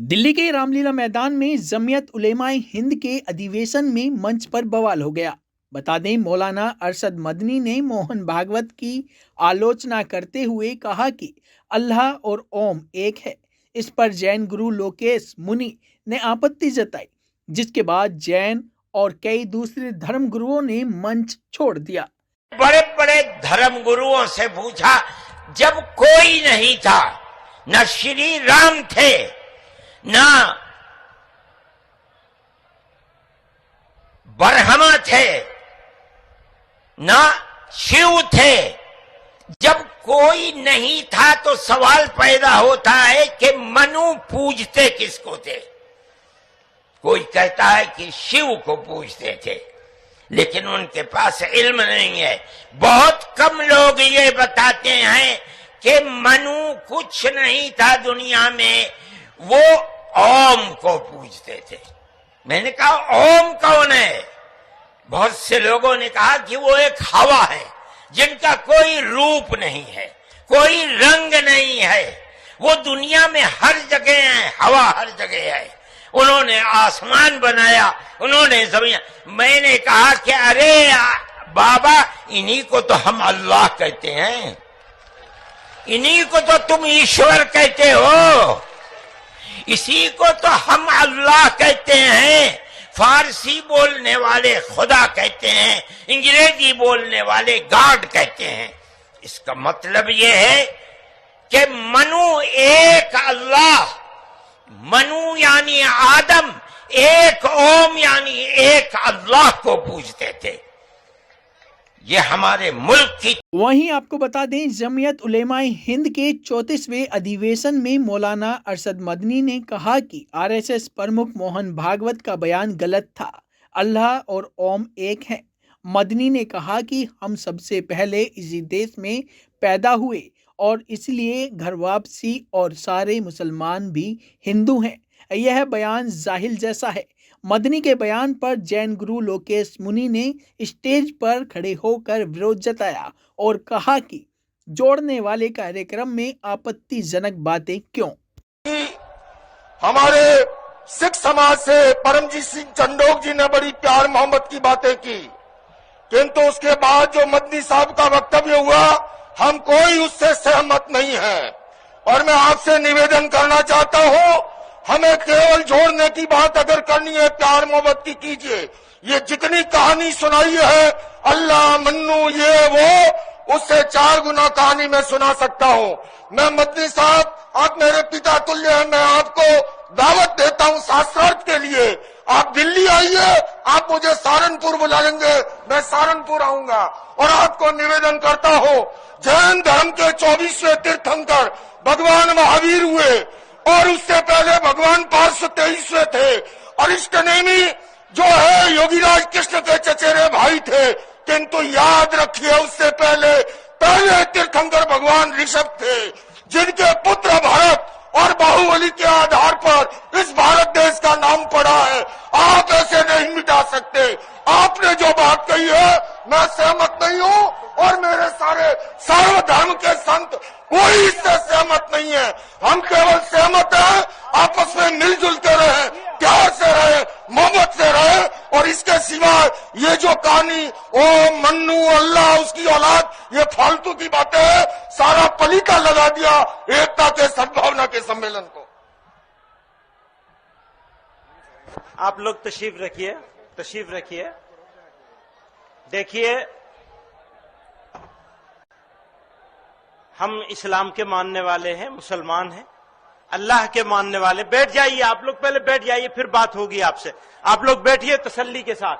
दिल्ली के रामलीला मैदान में जमियत उलेमाए हिंद के अधिवेशन में मंच पर बवाल हो गया। बता दें, मौलाना अरशद मदनी ने मोहन भागवत की आलोचना करते हुए कहा कि अल्लाह और ओम एक है। इस पर जैन गुरु लोकेश मुनि ने आपत्ति जताई, जिसके बाद जैन और कई दूसरे धर्म गुरुओं ने मंच छोड़ दिया। बड़े बड़े धर्म गुरुओं से पूछा, जब कोई नहीं था, न श्री राम थे, ना ब्रह्मा थे, ना शिव थे, जब कोई नहीं था तो सवाल पैदा होता है कि मनु पूजते किसको थे। कोई कहता है कि शिव को पूजते थे, लेकिन उनके पास इल्म नहीं है। बहुत कम लोग ये बताते हैं कि मनु कुछ नहीं था दुनिया में, वो ओम को पूजते थे। मैंने कहा ओम कौन है? बहुत से लोगों ने कहा कि वो एक हवा है जिनका कोई रूप नहीं है, कोई रंग नहीं है, वो दुनिया में हर जगह है, हवा हर जगह है। उन्होंने आसमान बनाया, उन्होंने जमीन। मैंने कहा कि अरे बाबा, इन्हीं को तो हम अल्लाह कहते हैं, इन्हीं को तो तुम ईश्वर कहते हो, इसी को तो हम अल्लाह कहते हैं। फारसी बोलने वाले खुदा कहते हैं, अंग्रेजी बोलने वाले गॉड कहते हैं। इसका मतलब यह है कि मनु एक अल्लाह, मनु यानी आदम, एक ओम यानी एक अल्लाह को पूजते थे। ये हमारे मुल्क की। वहीं आपको बता दें, जमियत उलेमाए हिंद के 34वें अधिवेशन में मौलाना अरशद मदनी ने कहा कि आरएसएस प्रमुख मोहन भागवत का बयान गलत था। अल्लाह और ओम एक है। मदनी ने कहा कि हम सबसे पहले इसी देश में पैदा हुए और इसलिए घर वापसी और सारे मुसलमान भी हिंदू हैं। यह बयान जाहिल जैसा है। मदनी के बयान पर जैन गुरु लोकेश मुनि ने स्टेज पर खड़े होकर विरोध जताया और कहा कि जोड़ने वाले कार्यक्रम में आपत्तिजनक बातें क्यों। हमारे सिख समाज से परमजीत सिंह चंडोक जी ने बड़ी प्यार मोहब्बत की बातें की, किंतु उसके बाद जो मदनी साहब का वक्तव्य हुआ, हम कोई उससे सहमत नहीं है। और मैं आपसे निवेदन करना चाहता हूं, हमें केवल जोड़ने की बात अगर करनी है, प्यार मोहब्बत की कीजिए। ये जितनी कहानी सुनाई है, अल्लाह मन्नू ये वो, उससे 4 गुना कहानी मैं सुना सकता हूं। मैं मदनी साहब, आप मेरे पिता तुल्य हैं, मैं आपको दावत देता हूं शास्त्रार्थ के लिए। आप दिल्ली आइए, आप मुझे सहारनपुर बुला लेंगे, मैं सहारनपुर आऊंगा। और आपको निवेदन करता हूं, जैन धर्म के 24वें तीर्थंकर भगवान महावीर हुए, और उससे पहले भगवान पार्श्व 23वें थे। और इष्टनेमी जो है योगीराज कृष्ण के चचेरे भाई थे, किंतु याद रखिए उससे पहले तीर्थंकर भगवान ऋषभ थे, जिनके पुत्र भरत और बाहुबली के आधार पर इस भारत देश का नाम पड़ा है। आप ऐसे नहीं मिटा सकते। आपने जो बात कही है, मैं सहमत नहीं हूं, और मेरे सारे सर्वधर्म के संत कोई इससे सहमत नहीं है। हम केवल सहमत हैं, आपस में मिलजुल के रहे, प्यार से रहे, मोहब्बत से रहे। और इसके सिवा ये जो कहानी ओ मन्नू अल्लाह उसकी औलाद, ये फालतू की बातें हैं। सारा पलीता लगा दिया एकता के सद्भावना के सम्मेलन को। आप लोग तशरीफ रखिए। देखिए, हम इस्लाम के मानने वाले हैं, मुसलमान हैं, अल्लाह के मानने वाले। बैठ जाइए, आप लोग पहले बैठ जाइए, फिर बात होगी आपसे। आप लोग बैठिए तसल्ली के साथ,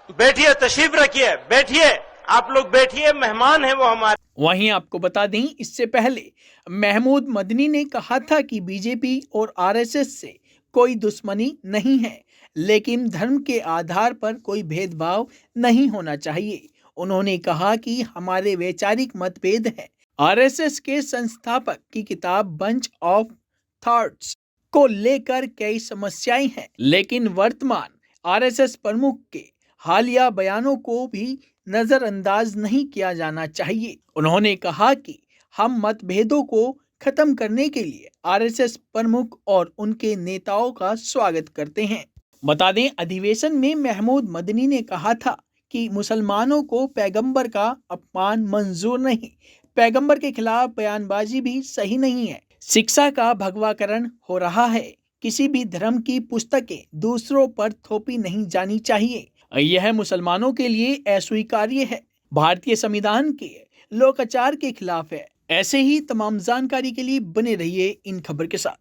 बैठिए, तशरीफ रखिए, बैठिए, आप लोग बैठिए, मेहमान हैं वो हमारे। वहीं आपको बता दें, इससे पहले महमूद मदनी ने कहा था कि बीजेपी और आरएसएस से कोई दुश्मनी नहीं है, लेकिन धर्म के आधार पर कोई भेदभाव नहीं होना चाहिए। उन्होंने कहा कि हमारे वैचारिक मतभेद हैं। आरएसएस के संस्थापक की किताब बंच ऑफ थॉट्स को लेकर कई समस्याएं हैं, लेकिन वर्तमान आरएसएस प्रमुख के हालिया बयानों को भी नजरअंदाज नहीं किया जाना चाहिए। उन्होंने कहा कि हम मतभेदों को खत्म करने के लिए आरएसएस प्रमुख और उनके नेताओं का स्वागत करते हैं। बता दें, अधिवेशन में महमूद मदनी ने कहा था कि मुसलमानों को पैगंबर का अपमान मंजूर नहीं, पैगंबर के खिलाफ बयानबाजी भी सही नहीं है, शिक्षा का भगवाकरण हो रहा है, किसी भी धर्म की पुस्तकें दूसरों पर थोपी नहीं जानी चाहिए, यह मुसलमानों के लिए अस्वीकार्य है, भारतीय संविधान के लोकाचार के खिलाफ है। ऐसे ही तमाम जानकारी के लिए बने रहिए इन खबर के साथ।